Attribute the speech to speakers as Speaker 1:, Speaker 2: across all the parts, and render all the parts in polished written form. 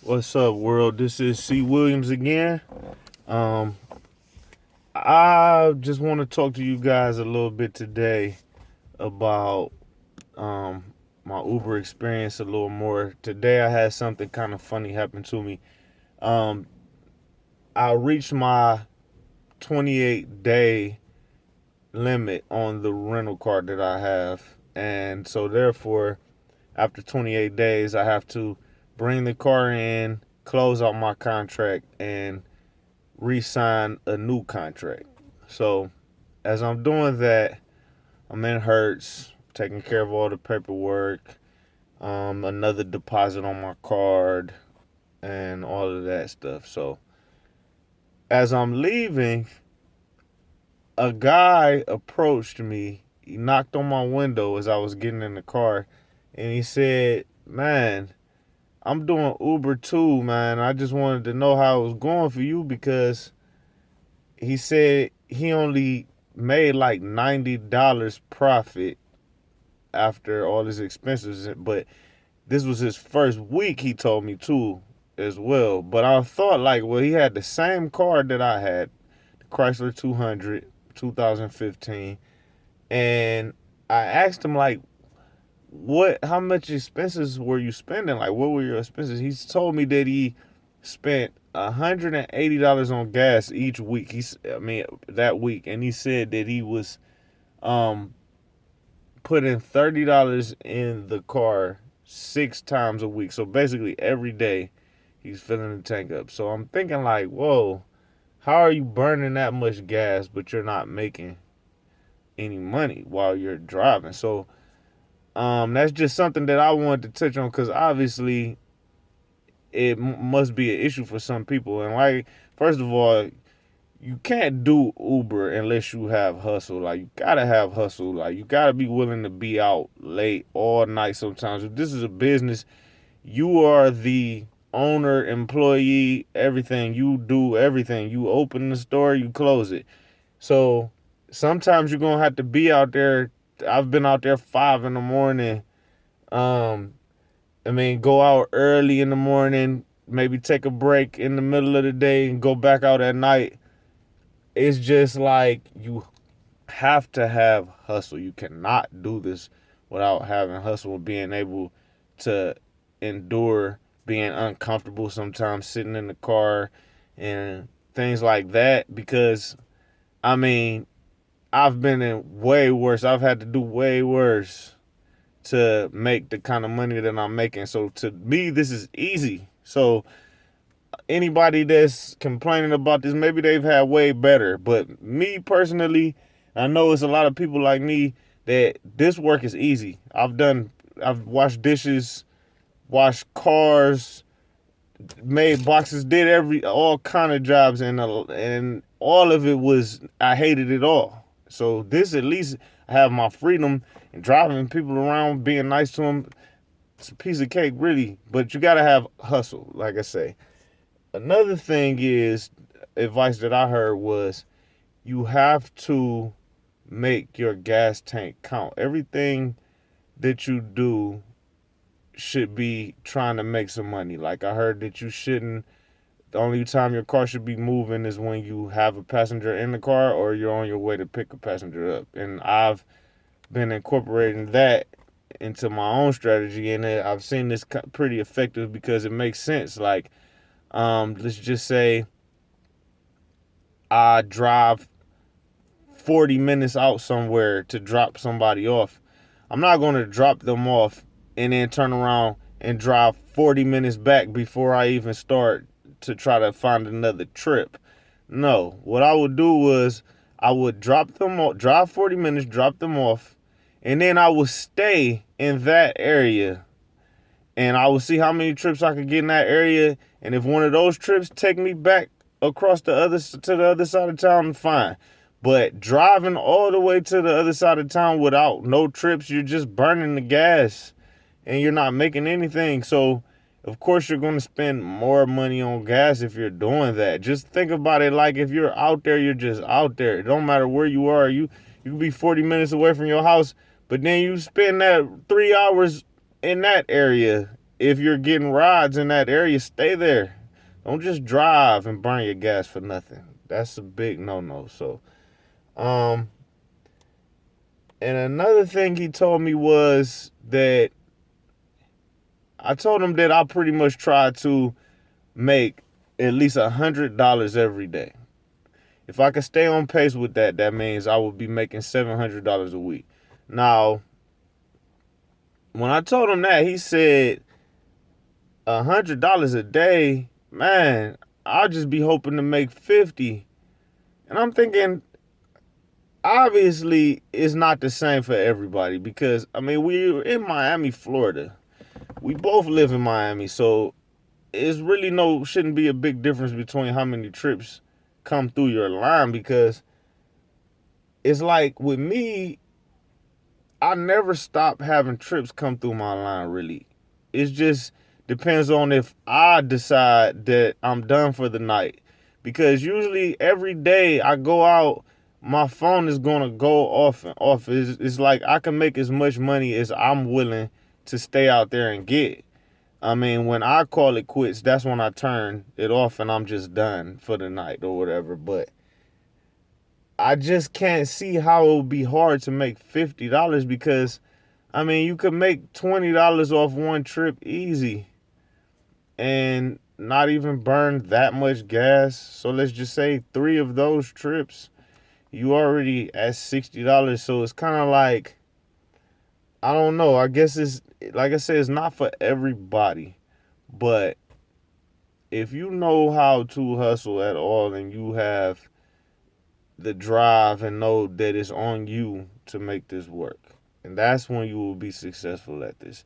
Speaker 1: What's up, world? This is C. Williams again. Um, I just want to talk to you guys a little bit today about um, my Uber experience a little more. Today, I had something kind of funny happen to me. Um, I reached my 28-day limit on the rental card that I have, and so therefore, after 28 days, I have to bring the car in, close out my contract, and re-sign a new contract. So as I'm doing that, I'm in Hertz, taking care of all the paperwork, another deposit on my card, and all of that stuff. So as I'm leaving, a guy approached me. He knocked on my window as I was getting in the car, and he said, "Man, I'm doing Uber too, man. I just wanted to know how it was going for you because," he said, he only made like $90 profit after all his expenses, but this was his first week, he told me too, as well. But I thought, like, well, he had the same car that I had, the Chrysler 200 2015. And I asked him, like, how much expenses were you spending? Like, what were your expenses? He told me that he spent $180 on gas each week. That week, and he said that he was um putting $30 in the car 6 times a week. So basically, every day he's filling the tank up. So I'm thinking, like, whoa, how are you burning that much gas, but you're not making any money while you're driving? So that's just something that I wanted to touch on because obviously must be an issue for some people. And like, first of all, you can't do Uber unless you have hustle. Like, you gotta have hustle. Like, you gotta be willing to be out late all night sometimes. If this is a business, you are the owner, employee, everything. You do everything. You open the store, you close it. So sometimes you're gonna have to be out there. I've been out there 5 in the morning. Um, go out early in the morning, maybe take a break in the middle of the day and go back out at night. It's just like you have to have hustle. You cannot do this without having hustle and being able to endure being uncomfortable sometimes sitting in the car and things like that. Because, I mean, I've been in way worse. I've had to do way worse to make the kind of money that I'm making. So to me, this is easy. So anybody that's complaining about this, maybe they've had way better. But me personally, I know it's a lot of people like me that this work is easy. I've washed dishes, washed cars, made boxes, did all kind of jobs, and all of it was, I hated it all. So this, at least I have my freedom and driving people around, being nice to them. It's a piece of cake, really. But you gotta have hustle, like I say. Another thing is, advice that I heard was, you have to make your gas tank count. Everything that you do should be trying to make some money. Like, I heard that you shouldn't, the only time your car should be moving is when you have a passenger in the car or you're on your way to pick a passenger up. And I've been incorporating that into my own strategy, and I've seen this pretty effective because it makes sense. Like, let's just say I drive 40 minutes out somewhere to drop somebody off. I'm not going to drop them off and then turn around and drive 40 minutes back before I even start to try to find another trip. No, what I would do was I would drop them off, drive 40 minutes, drop them off, and then I would stay in that area and I would see how many trips I could get in that area. And if one of those trips take me back across to the other side of town, fine. But driving all the way to the other side of town without no trips, you're just burning the gas and you're not making anything. So, of course, you're going to spend more money on gas if you're doing that. Just think about it like, if you're out there, you're just out there. It don't matter where you are. You can be 40 minutes away from your house, but then you spend that 3 hours in that area. if you're getting rides in that area, stay there. Don't just drive and burn your gas for nothing. That's a big no-no. So, um, and another thing he told me was that I told him that I pretty much try to make at least $100 every day. If I could stay on pace with that, that means I would be making $700 a week. Now, when I told him that, he said $100 a day, man, I'll just be hoping to make 50. And I'm thinking, obviously, it's not the same for everybody because, I mean, we're in Miami, Florida. We both live in Miami, so it's really shouldn't be a big difference between how many trips come through your line because it's like with me, I never stop having trips come through my line really. It just depends on if I decide that I'm done for the night. Because usually every day I go out, my phone is going to go off and off. It's like I can make as much money as I'm willing to stay out there and get. I mean, when I call it quits, that's when I turn it off and I'm just done for the night or whatever. But I just can't see how it would be hard to make $50 because, I mean, you could make $20 off one trip easy and not even burn that much gas. So let's just say 3 of those trips, you already at $60. So it's kind of like, I don't know. I guess it's, like I said, it's not for everybody. But if you know how to hustle at all and you have the drive and know that it's on you to make this work, and that's when you will be successful at this.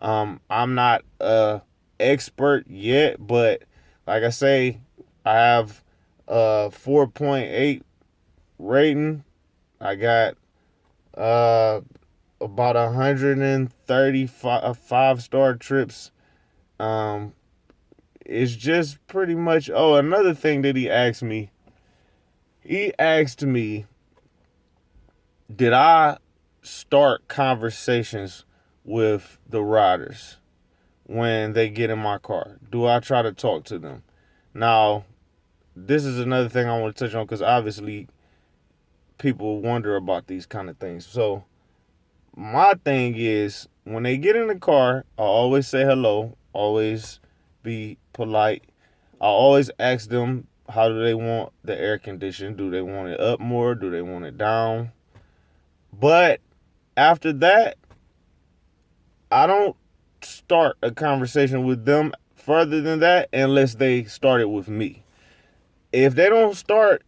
Speaker 1: I'm not a expert yet, but like I say, I have a 4.8 rating. I got about 135 5-star trips. It's just pretty much. Oh, another thing that he asked me, did I start conversations with the riders when they get in my car? Do I try to talk to them? Now, this is another thing I want to touch on because obviously people wonder about these kind of things. So, my thing is when they get in the car, I always say hello, always be polite. I always ask them how do they want the air conditioning? Do they want it up more? Do they want it down? But after that, I don't start a conversation with them further than that unless they start it with me. If they don't start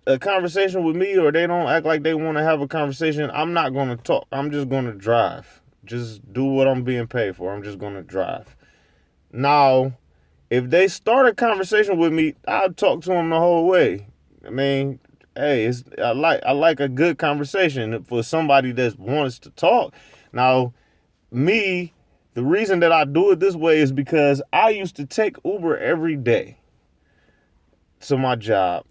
Speaker 1: a conversation with me or they don't act like they want to have a conversation, I'm not going to talk. I'm just going to drive. Just do what I'm being paid for. I'm just going to drive. Now, if they start a conversation with me, I'll talk to them the whole way. I mean, hey, I like a good conversation for somebody that wants to talk. Now, me, the reason that I do it this way is because I used to take Uber every day to my job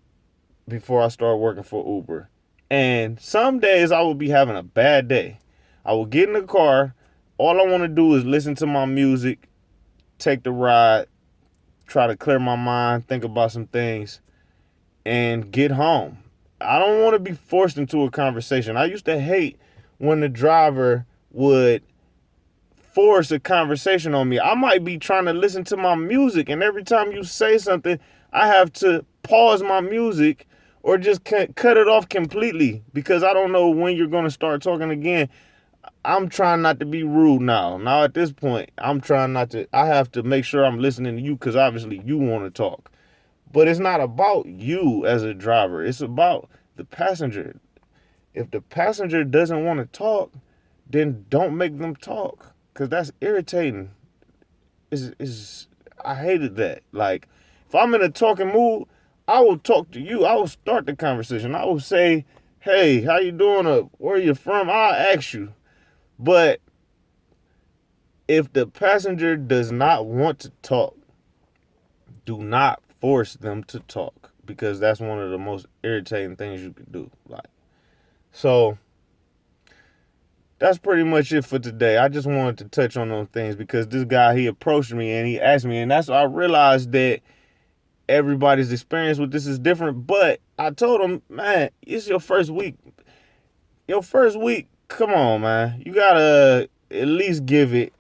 Speaker 1: before I started working for Uber. And some days I would be having a bad day. I would get in the car. All I want to do is listen to my music, take the ride, try to clear my mind, think about some things, and get home. I don't want to be forced into a conversation. I used to hate when the driver would force a conversation on me. I might be trying to listen to my music, and every time you say something, I have to pause my music or just cut it off completely because I don't know when you're going to start talking again. I'm trying not to be rude now. Now at this point, I'm trying not to. I have to make sure I'm listening to you because obviously you want to talk. But it's not about you as a driver. It's about the passenger. If the passenger doesn't want to talk, then don't make them talk because that's irritating. I hated that. Like, if I'm in a talking mood, I will talk to you. I will start the conversation. I will say, hey, how you doing? Where you from? I'll ask you. But if the passenger does not want to talk, do not force them to talk because that's one of the most irritating things you can do. So that's pretty much it for today. I just wanted to touch on those things because this guy, he approached me and he asked me, and that's why I realized that everybody's experience with this is different. But I told him, man, it's your first week. Your first week, come on, man. You gotta at least give it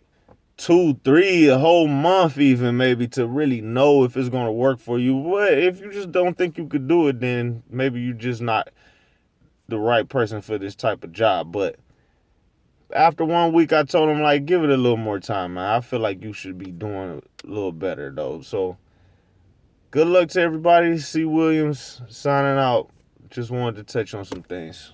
Speaker 1: 2, 3, a whole month even maybe to really know if it's gonna work for you. But if you just don't think you could do it, then maybe you're just not the right person for this type of job. But after 1 week, I told him, like, give it a little more time, man. I feel like you should be doing a little better, though. So, good luck to everybody. C. Williams signing out. Just wanted to touch on some things.